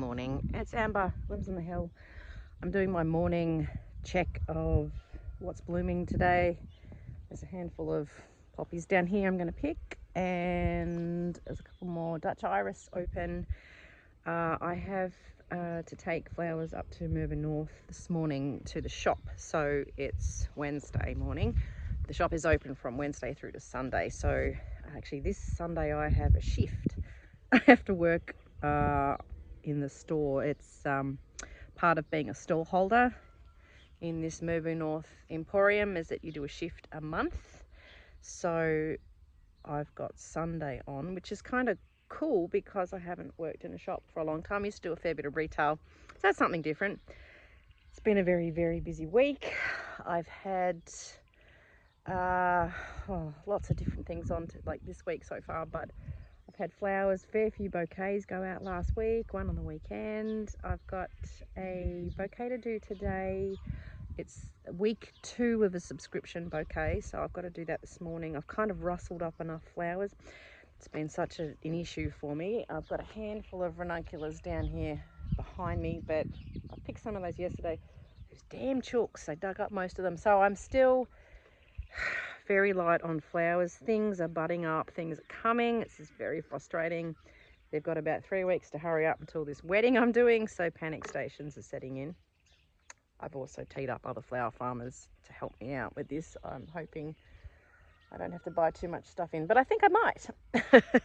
morning. It's Amber, lives on the hill. I'm doing my morning check of what's blooming today. There's a handful of poppies down here I'm going to pick, and there's a couple more Dutch iris open. I have to take flowers up to Mirboo North this morning to the shop, so it's Wednesday morning. The shop is open from Wednesday through to Sunday, so actually this Sunday I have a shift. I have to work in the store. It's part of being a stall holder in this Mirboo North Emporium is that you do a shift a month. So I've got Sunday on, which is kind of cool because I haven't worked in a shop for a long time. I used to do a fair bit of retail, so that's something different. It's been a very, very busy week. I've had lots of different things on like this week so far, but I've had flowers, fair few bouquets go out last week, one on the weekend. I've got a bouquet to do today. It's week 2 of a subscription bouquet, so I've got to do that this morning. I've kind of rustled up enough flowers. It's been such an issue for me. I've got a handful of ranunculus down here behind me, but I picked some of those yesterday. Those damn chooks, they dug up most of them. So I'm still very light on flowers. Things are budding up, things are coming. It's just very frustrating. They've got about 3 weeks to hurry up until this wedding I'm doing, so panic stations are setting in. I've also teed up other flower farmers to help me out with this. I'm hoping I don't have to buy too much stuff in, but I think I might.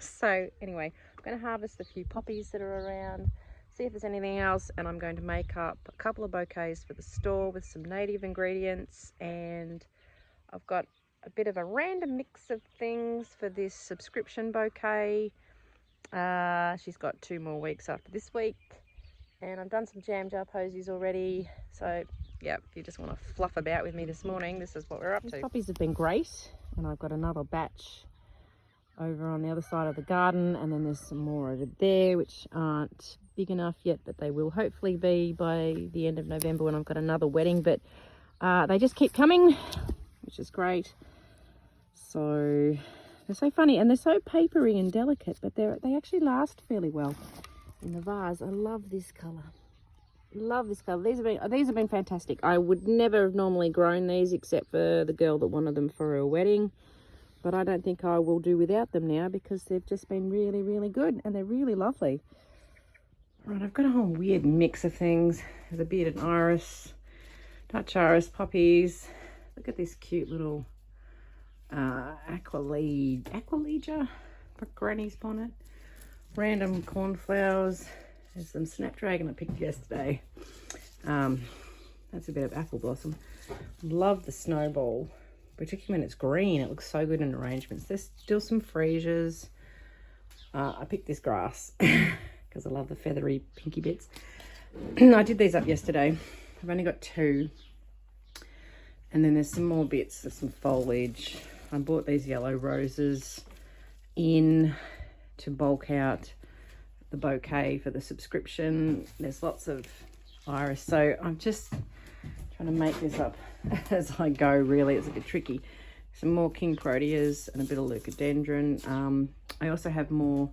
So anyway, I'm going to harvest a few poppies that are around, see if there's anything else, and I'm going to make up a couple of bouquets for the store with some native ingredients, and I've got a bit of a random mix of things for this subscription bouquet. She's got 2 more weeks after this week, and I've done some jam jar posies already. So yeah, if you just want to fluff about with me this morning, this is what we're up to. These poppies have been great, and I've got another batch over on the other side of the garden, and then there's some more over there which aren't big enough yet, but they will hopefully be by the end of November when I've got another wedding. But they just keep coming, which is great. So they're so funny, and they're so papery and delicate, but they actually last fairly well in the vase. I love this colour. Love this colour. These have been fantastic. I would never have normally grown these except for the girl that wanted them for her wedding, but I don't think I will do without them now because they've just been really, really good, and they're really lovely. Right, I've got a whole weird mix of things. There's a bearded iris, Dutch iris poppies. Look at this cute little aqualegia for Granny's bonnet. Random cornflowers. There's some snapdragon I picked yesterday. That's a bit of apple blossom. Love the snowball, particularly when it's green. It looks so good in arrangements. There's still some freesias. I picked this grass because I love the feathery pinky bits. I did these up yesterday. I've only got 2. And then there's some more bits. There's some foliage. I bought these yellow roses in to bulk out the bouquet for the subscription. There's lots of iris, so I'm just trying to make this up as I go. Really, it's a bit tricky. Some more king proteas and a bit of leucodendron. I also have more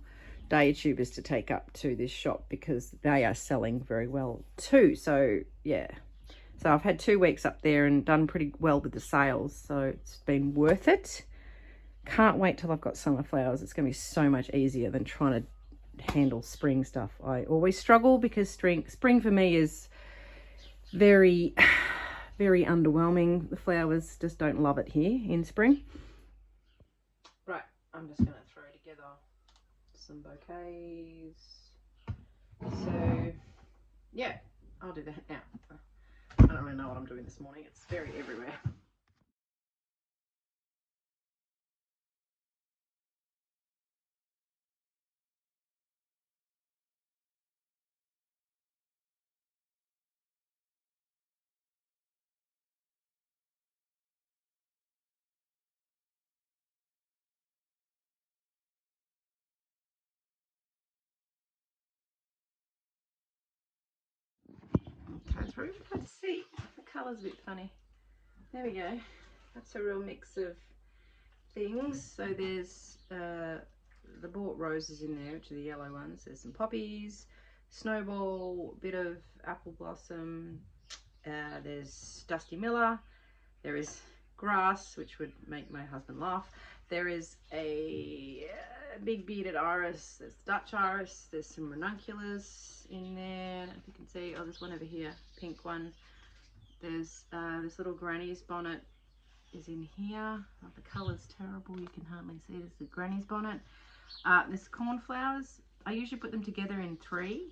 dahlia tubers to take up to this shop because they are selling very well too. So yeah, so I've had 2 weeks up there and done pretty well with the sales, so it's been worth it. Can't wait till I've got summer flowers. It's going to be so much easier than trying to handle spring stuff. I always struggle because spring for me is very, very underwhelming. The flowers just don't love it here in spring. Right, I'm just going to throw together some bouquets. So yeah, I'll do that now. I don't really know what I'm doing this morning. It's very everywhere. Okay, it's really hard to see. The colour's a bit funny. There we go. That's a real mix of things. So there's the bought roses in there, which are the yellow ones. There's some poppies, snowball, bit of apple blossom. There's Dusty Miller. There is grass, which would make my husband laugh. There is a big bearded iris. There's Dutch iris. There's some ranunculus in there. I don't know if you can see. Oh, there's one over here, pink one. There's this little granny's bonnet is in here. Oh, the colour's terrible. You can hardly see. There's the granny's bonnet. There's cornflowers. I usually put them together in 3.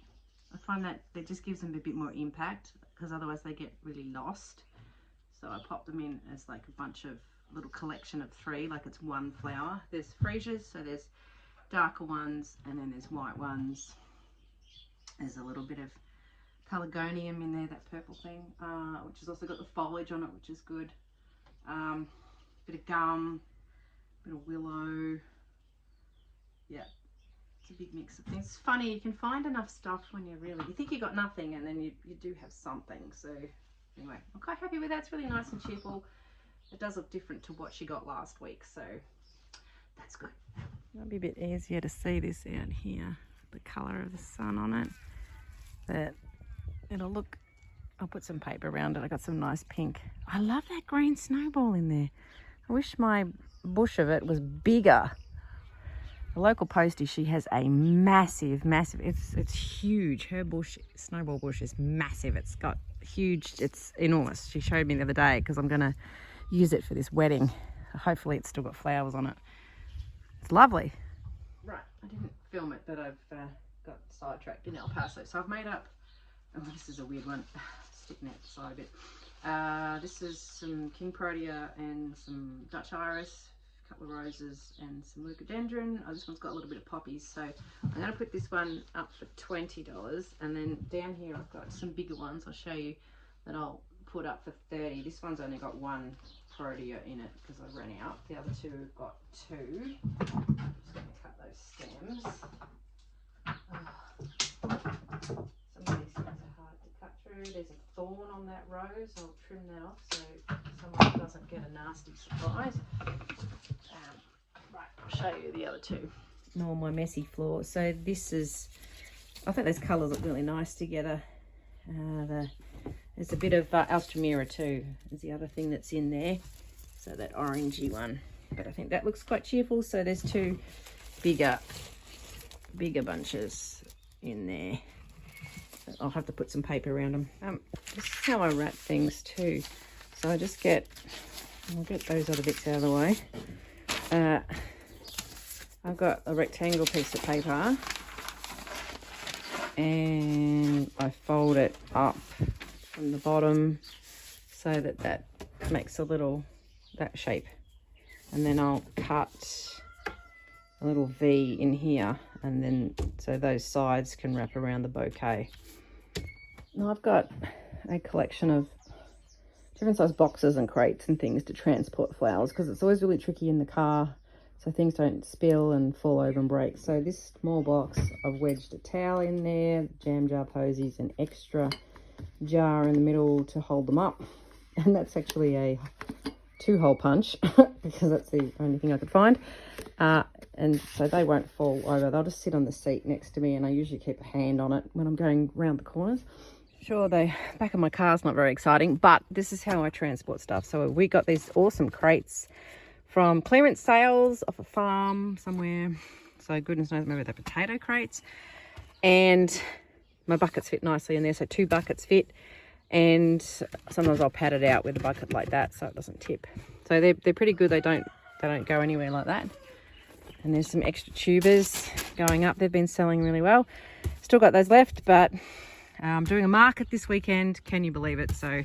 I find that it just gives them a bit more impact because otherwise they get really lost. So I pop them in as like a bunch of little collection of 3, like it's one flower. There's freesias, so there's darker ones and then there's white ones. There's a little bit of pelargonium in there, that purple thing, which has also got the foliage on it, which is good. Bit of gum, bit of willow. Yeah, it's a big mix of things. It's funny, you can find enough stuff when you think you got nothing, and then you do have something. So anyway, I'm quite happy with that. It's really nice and cheerful. It does look different to what she got last week, so that's good. It'll be a bit easier to see this out here, the colour of the sun on it. But it'll look, I'll put some paper around it. I got some nice pink. I love that green snowball in there. I wish my bush of it was bigger. The local postie, she has a massive, it's huge. Her bush, snowball bush, is massive. It's got huge, it's enormous. She showed me the other day because I'm going to use it for this wedding. Hopefully it's still got flowers on it. It's lovely. Right, I didn't film it, but I've got sidetracked in El Paso. So I've made up, oh, this is a weird one, sticking out the side a bit. This is some King Protea and some Dutch Iris, a couple of roses and some leucodendron. Oh, this one's got a little bit of poppies, so I'm going to put this one up for $20, and then down here I've got some bigger ones I'll show you that I'll put up for $30. This one's only got 1 Protea in it because I ran out. The other 2 have got 2. I'm just going to cut those stems. Some of these things are hard to cut through. There's a thorn on that rose. I'll trim that off so someone doesn't get a nasty surprise. Right, I'll show you the other 2. All my messy floor. So this is, I think those colours look really nice together. There's a bit of Alstroemera too, is the other thing that's in there. So that orangey one. But I think that looks quite cheerful. So there's 2 bigger bunches in there. I'll have to put some paper around them. This is how I wrap things too. So I just I'll get those other bits out of the way. I've got a rectangle piece of paper and I fold it up from the bottom so that makes that shape. And then I'll cut a little V in here, and then so those sides can wrap around the bouquet. Now I've got a collection of different size boxes and crates and things to transport flowers because it's always really tricky in the car so things don't spill and fall over and break. So this small box, I've wedged a towel in there, jam jar posies, an extra jar in the middle to hold them up, and that's actually a 2-hole punch because that's the only thing I could find. And so they won't fall over. They'll just sit on the seat next to me, and I usually keep a hand on it when I'm going around the corners. Sure, the back of my car's not very exciting, but this is how I transport stuff. So we got these awesome crates from clearance sales off a farm somewhere. So goodness knows, maybe they're potato crates. And my buckets fit nicely in there, so 2 buckets fit. And sometimes I'll pad it out with a bucket like that so it doesn't tip. So they're pretty good. They don't go anywhere like that. And there's some extra tubers going up. They've been selling really well. Still got those left, but I'm doing a market this weekend. Can you believe it? So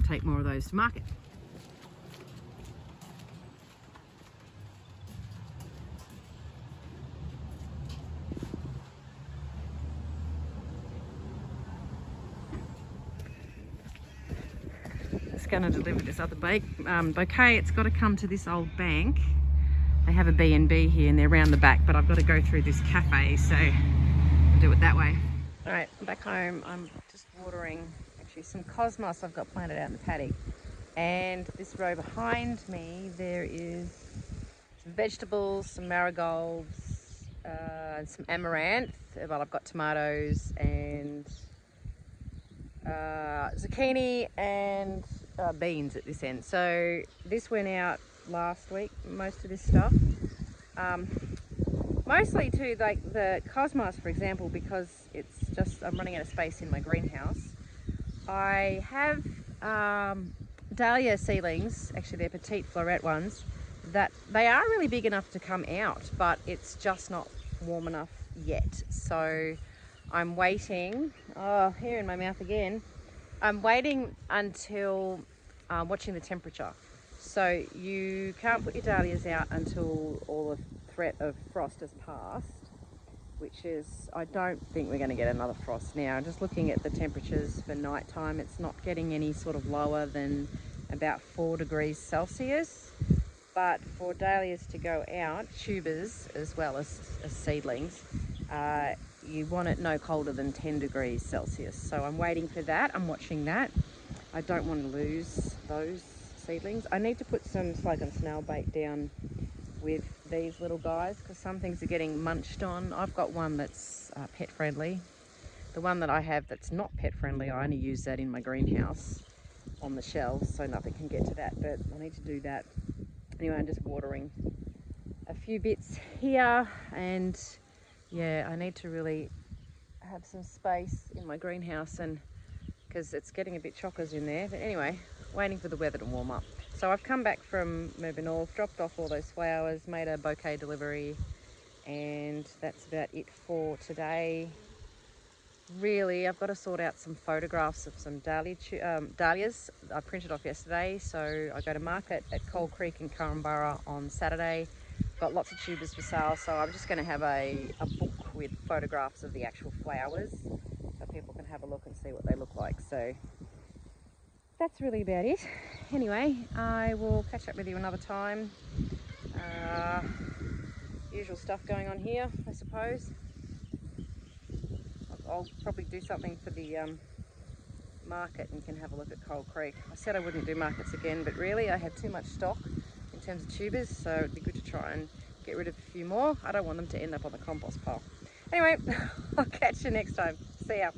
take more of those to market. It's going to deliver this other bouquet. It's got to come to this old bank. They have a B&B here and they're around the back, but I've got to go through this cafe, so I'll do it that way. All right, back home, I'm just watering actually some cosmos I've got planted out in the paddock. And this row behind me, there is some vegetables, some marigolds, some amaranth. Well, I've got tomatoes and zucchini and beans at this end. So this went out last week, most of this stuff. Mostly to like the cosmos, for example, because it's just, I'm running out of space in my greenhouse. I have dahlia seedlings, actually they're petite floret ones, that they are really big enough to come out, but it's just not warm enough yet. So I'm waiting, oh, hair in my mouth again. I'm waiting until watching the temperature. So you can't put your dahlias out until all the threat of frost has passed, which is, I don't think we're going to get another frost now. Just looking at the temperatures for nighttime, it's not getting any sort of lower than about 4 degrees Celsius. But for dahlias to go out, tubers as well as seedlings, you want it no colder than 10 degrees Celsius. So I'm waiting for that. I'm watching that. I don't want to lose those seedlings. I need to put some slug and snail bait down with these little guys because some things are getting munched on. I've got one that's pet friendly. The one that I have that's not pet friendly, I only use that in my greenhouse on the shelves, so nothing can get to that, but I need to do that. Anyway, I'm just watering a few bits here, and yeah, I need to really have some space in my greenhouse, and because it's getting a bit chockers in there. But anyway, waiting for the weather to warm up. So I've come back from Mirboo North, dropped off all those flowers, made a bouquet delivery, and that's about it for today. Really, I've got to sort out some photographs of some dahlias I printed off yesterday. So I go to market at Coal Creek in Currumbara on Saturday. Got lots of tubers for sale, so I'm just going to have a book with photographs of the actual flowers so people can have a look and see what they look like. So that's really about it. Anyway, I will catch up with you another time. Usual stuff going on here, I suppose. I'll probably do something for the market, and you can have a look at Coal Creek. I said I wouldn't do markets again, but really I have too much stock in terms of tubers, so it'd be good to try and get rid of a few more. I don't want them to end up on the compost pile. Anyway, I'll catch you next time. See ya.